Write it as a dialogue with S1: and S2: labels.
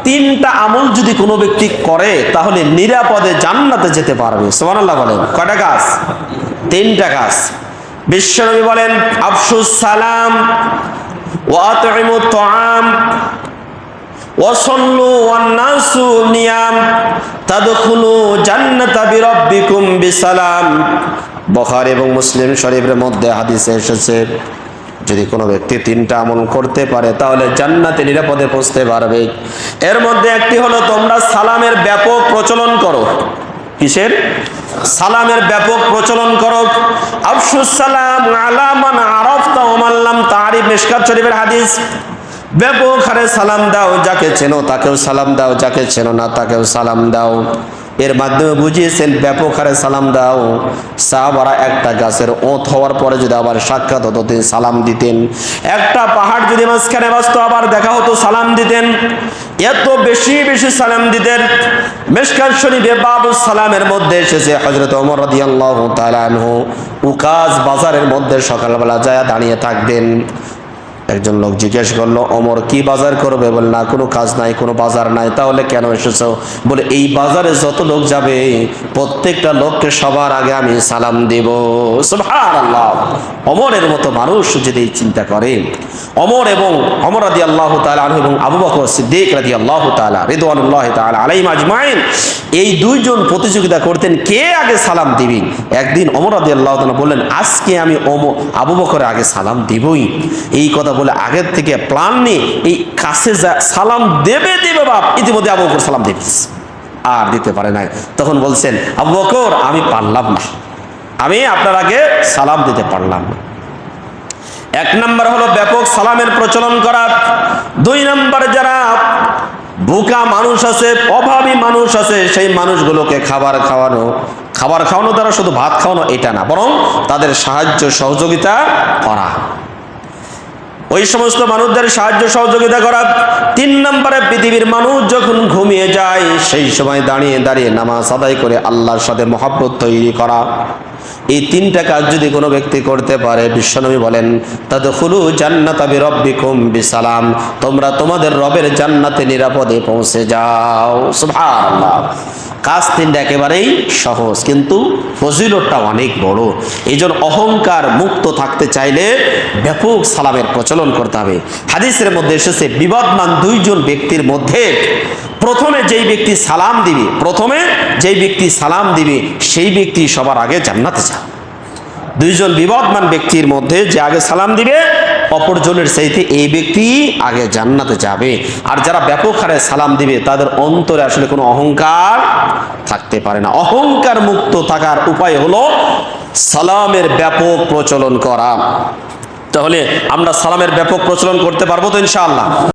S1: তিনটা আমল যদি কোনো ব্যক্তি করে তাহলে নিরাপদে জান্নাতে যেতে পারবে। সুবহানাল্লাহ বলেন। কয়টা কাজ? তিনটা কাজ। বিশ্বনবী বলেন আফশুস সালাম ওয়া আতইমুত তাআম ওয়া সাল্লু ওয়ান নাসু নিয়াম তাদখুলু জান্নাতা বিরাব্বিকুম বিসালাম। বুখারী এবং মুসলিম শরীফের মধ্যে হাদিসে এসেছে যদি কোনো ব্যক্তি তিনটা আমল করতে পারে তাহলে জান্নাতে নিরাপদে পৌঁছতে পারবে। এর মধ্যে একটি হলো তোমরা সালামের ব্যাপক প্রচলন করো। কিসের? সালামের ব্যাপক প্রচলন করো। আফশুস সালাম আলা মান আরাফতা ওয়া মান লাম তারিফ, মিশকাত শরীফের হাদিস। ব্যাপক হারে সালাম দাও, যাকে চেনো তাকেও সালাম দাও, যাকে চেনো না তাকেও সালাম দাও। এর মাধ্যমে বুঝিয়েছেন ব্যাপক হারে সালাম দাও। সাহাবারা একটা গাছের ওঁত হওয়ার পরে যদি আবার সাক্ষাৎ হতো তিনি সালাম দিতেন। একটা পাহাড় যদি মাঝখানে বাসত আবার দেখা হতো সালাম দিতেন। এত বেশি বেশি সালাম দিতেন। মিশকাত শরীফে বাবুস সালামের মধ্যে এসেছে হযরত ওমর রাদিয়াল্লাহু তাআলা আনহু উকাজ বাজারের মধ্যে সকালবেলা যায় দাঁড়িয়ে থাকবেন। একজন লোক জিজ্ঞেস করলো ওমর কি বাজার করবে? বলে না, কোনো কাজ নাই, কোনো বাজার নাই। তাহলে কেন এসেছো? বলে এই বাজারে যত লোক যাবে প্রত্যেকটা লোককে সবার আগে আমি সালাম দেব। সুবহানাল্লাহ। ওমরের মতো মানুষ যদি চিন্তা করে, ওমর রাদিয়াল্লাহু তাআলা আনহু এবং আবু বকর সিদ্দিক রাদিয়াল্লাহু তাআলা রিদওয়ানুল্লাহি তাআলা আলাইহিম আজমাইন এই দুইজন প্রতিযোগিতা করতেন কে আগে সালাম দিবে। একদিন ওমর রাদিয়াল্লাহু তাআলা বললেন আজকে আমি আবু বকরের আগে সালাম দিবই। এই কথা বলে আগের থেকে প্ল্যান নিয়ে এই কাছে সালাম দেবে বাপ, ইতিমধ্যে আবু বকর সালাম দিবে আর দিতে পারে নাই। তখন বলছেন আবু বকর আমি পারলাম না, আমি আপনার আগে সালাম দিতে পারলাম না। এক নম্বর হলো ব্যাপক সালামের প্রচলন করা। দুই নম্বর যারা ভুকা মানুষ আছে, অভাবী মানুষ আছে, সেই মানুষগুলোকে খাবার খাওয়ানো দ্বারা শুধু ভাত খাওয়ানো এটা না, বরং তাদের সাহায্য সহযোগিতা করা, ওই সমস্ত মানুষদের সাহায্য সহযোগিতা করা। তিন নম্বরে পৃথিবীর মানুষ যখন ঘুমিয়ে যায় সেই সময় দাঁড়িয়ে দাঁড়িয়ে নামাজ আদায় করে আল্লাহর সাথে মহব্বত তৈরি করা। এই তিনটা কাজ যদি কোনো ব্যক্তি করতে পারে বিশ্বনবী বলেন তাদখুলু জান্নাতা বিরাব্বিকুম বিসালাম, তোমরা তোমাদের রবের জান্নাতে নিরাপদে পৌঁছে যাও। সুবহানাল্লাহ। কাজ তিনটা একেবারেই সহজ কিন্তু ফজিলতটা অনেক বড়। এইজন্য অহংকার মুক্ত থাকতে চাইলে ব্যাপক সালামের প্রচলন করতে হবে। হাদিসের মধ্যে এসেছে বিবাদমান দুইজন ব্যক্তির মধ্যে প্রথমে যেই ব্যক্তি সালাম দিবে সেই ব্যক্তি সবার আগে জান্নাতে যাবে। দুইজন বিবাদমান ব্যক্তির মধ্যে যে আগে সালাম দিবে অপরজনের চাইতে এই ব্যক্তি আগে জান্নাতে যাবে। আর যারা ব্যাপক হারে সালাম দিবে তাদের অন্তরে আসলে কোনো অহংকার থাকতে পারে না। অহংকার মুক্ত থাকার উপায় হলো সালামের ব্যাপক প্রচলন করা। তাহলে আমরা সালামের ব্যাপক প্রচলন করতে পারবো তো ইনশাআল্লাহ।